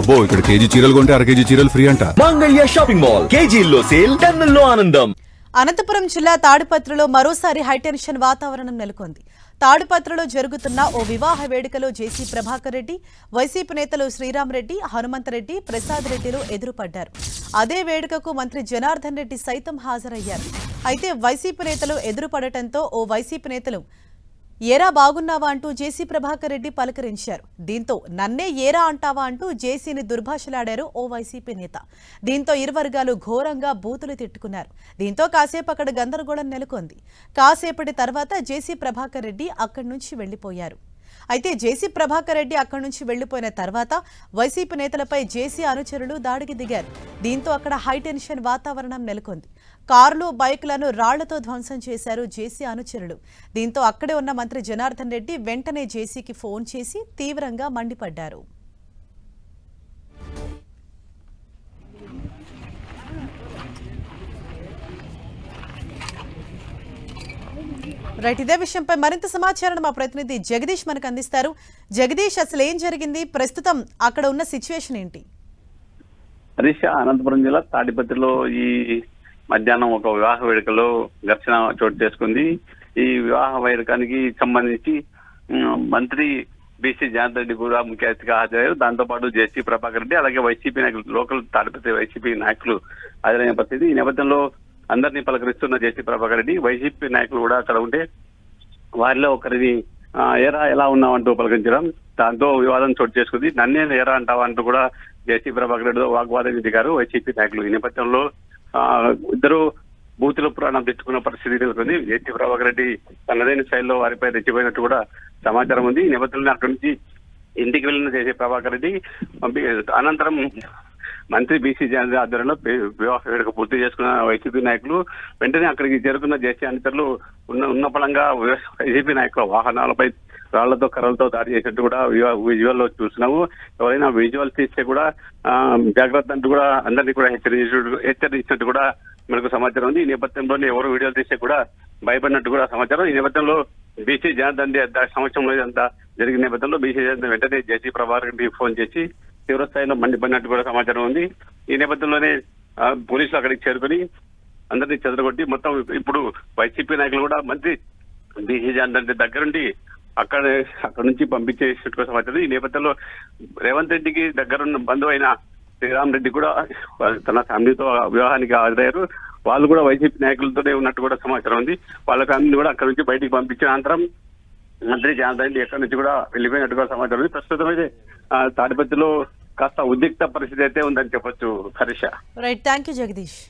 అబ్బో ఇక్కడ కేజీ చీరలు కొంటే అర కేజీ చీరలు ఫ్రీ అంట. మంగళ్య షాపింగ్ మాల్ కేజీల్లో సేల్, టన్నుల్లో ఆనందం. అనంతపురం జిల్లా తాడిపత్రిలో మరోసారి హైటెన్షన్ వాతావరణం నెలకొంది. తాడిపత్రిలో జరుగుతున్న ఓ వివాహ వేడుకలో జేసీ ప్రభాకర్ రెడ్డి, వైసీపీ నేతలు శ్రీరామరెడ్డి, హనుమంతరెడ్డి, ప్రసాద్ రెడ్డిలు ఎదురుపడ్డారు. అదే వేడుకకు మంత్రి జనార్దన్ రెడ్డి సైతం హాజరయ్యారు. అయితే వైసీపీ నేతలు ఎదురుపడటంతో ఓ వైసీపీ నేతలు ఏరా బాగున్నావా అంటూ జేసీ ప్రభాకర్ రెడ్డి పలకరించారు. దీంతో నన్నే ఏరా అంటావా అంటూ జేసీని దుర్భాషలాడారు ఓ వైసీపీ నేత. దీంతో ఇరు వర్గాలు ఘోరంగా బూతులు తిట్టుకున్నారు. దీంతో కాసేపు అక్కడ గందరగోళం నెలకొంది. కాసేపటి తర్వాత జేసీ ప్రభాకర్ రెడ్డి అక్కడి నుంచి వెళ్లిపోయారు. అయితే జేసీ ప్రభాకర్ రెడ్డి అక్కడి నుంచి వెళ్లిపోయిన తర్వాత వైసీపీ నేతలపై జేసీ అనుచరులు దాడికి దిగారు. దీంతో అక్కడ హైటెన్షన్ వాతావరణం నెలకొంది. కార్లు, బైకులను రాళ్లతో ధ్వంసం చేశారు జేసీ అనుచరులు. దీంతో అక్కడే ఉన్న మంత్రి జనార్దన్ రెడ్డి వెంటనే జేసీకి ఫోన్ చేసి తీవ్రంగా మండిపడ్డారు. రైట్, ఇదే విషయంపై మరింత సమాచారం మా ప్రతినిధి జగదీష్ మనకు అందిస్తారు. జగదీష్, అసలు ఏం జరిగింది, ప్రస్తుతం అక్కడ ఉన్న సిచ్యువేషన్ ఏంటి? హరీష, అనంతపురం జిల్లా తాడిపత్రిలో ఈ మధ్యాహ్నం ఒక వివాహ వేడుకలో ఘర్షణ చోటు చేసుకుంది. ఈ వివాహ వేడుకానికి సంబంధించి మంత్రి బీసీ జనార్దన్ రెడ్డి కూడా ముఖ్య అతిథిగా హాజరయ్యారు. దాంతో పాటు జేసీ ప్రభాకర్ రెడ్డి, అలాగే వైసీపీ నాయకులు, లోకల్ తాడిపత్రి వైసీపీ నాయకులు హాజరైన పరిస్థితి. ఈ నేపథ్యంలో అందరినీ పలకరిస్తున్న జేసీ ప్రభాకర్ రెడ్డి, వైసీపీ నాయకులు కూడా అక్కడ ఉంటే వారిలో ఒకరిని ఏరా ఎలా ఉన్నావంటూ పలకరించడం, దాంతో వివాదం చోటు చేసుకుంది. నన్నే ఏరా అంటావా అంటూ కూడా జేసీ ప్రభాకర్ రెడ్డితో వాగ్వాదానికి దిగారు వైసీపీ నాయకులు. ఈ నేపథ్యంలో ఇద్దరు బూతుల పురాణం తెచ్చుకున్న పరిస్థితి నెలకొంది. జేసీ ప్రభాకర్ రెడ్డి తనదైన శైలిలో వారిపై తెచ్చిపోయినట్టు కూడా సమాచారం ఉంది. ఈ నేపథ్యంలో అక్కడి నుంచి ఇంటికి వెళ్లిన జేసీ ప్రభాకర్ రెడ్డి అనంతరం మంత్రి బీసీ జనార్దన్ ఆధ్వర్యంలో వివాహ వేడుక పూర్తి చేసుకున్న వైసీపీ నాయకులు వెంటనే అక్కడికి చేరుకున్న జేసీ అనుచరులు ఉన్న పలంగా వైసీపీ నాయకుల వాహనాలపై రాళ్లతో, కర్రలతో దాడి చేసినట్టు కూడా విజువల్ లో చూస్తున్నాము. ఎవరైనా విజువల్ తీస్తే కూడా జాగ్రత్త అంటూ కూడా అందరినీ కూడా హెచ్చరించినట్టు కూడా మనకు సమాచారం ఉంది. ఈ నేపథ్యంలోనే ఎవరు వీడియోలు తీస్తే కూడా భయపడినట్టు కూడా సమాచారం. ఈ నేపథ్యంలో బీసీ జనార్దన్ సమక్షంలో ఇదంతా జరిగిన నేపథ్యంలో బీసీ జనార్దన్ వెంటనే జేసీ ప్రభాకర్ రెడ్డి ఫోన్ చేసి తీవ్ర స్థాయిలో మండిపడినట్టు కూడా సమాచారం ఉంది. ఈ నేపథ్యంలోనే పోలీసులు అక్కడికి చేరుకుని అందరినీ చెదరగొట్టి మొత్తం ఇప్పుడు వైసీపీ నాయకులు కూడా మంత్రి బీసీ జనార్దన్ రెడ్డి దగ్గరుండి అక్కడ నుంచి పంపించేసినట్టు సమాచారం. ఈ నేపథ్యంలో రేవంత్ రెడ్డికి దగ్గరున్న బంధువు అయిన శ్రీరామరెడ్డి కూడా తన ఫ్యామిలీతో వివాహానికి హాజరయ్యారు. వాళ్ళు కూడా వైసీపీ నాయకులతోనే ఉన్నట్టు కూడా సమాచారం ఉంది. వాళ్ళ ఫ్యామిలీని కూడా అక్కడ నుంచి బయటికి పంపించిన అనంతరం మంత్రి జనార్దన్ రెడ్డి ఎక్కడి నుంచి కూడా వెళ్ళిపోయినట్టు కూడా సమాచారం ఉంది. ప్రస్తుతం అయితే తాడిపత్రిలో కాస్త ఉద్రిక్త పరిస్థితి అయితే ఉందని చెప్పొచ్చు Harisha. Right, thank you Jagadish.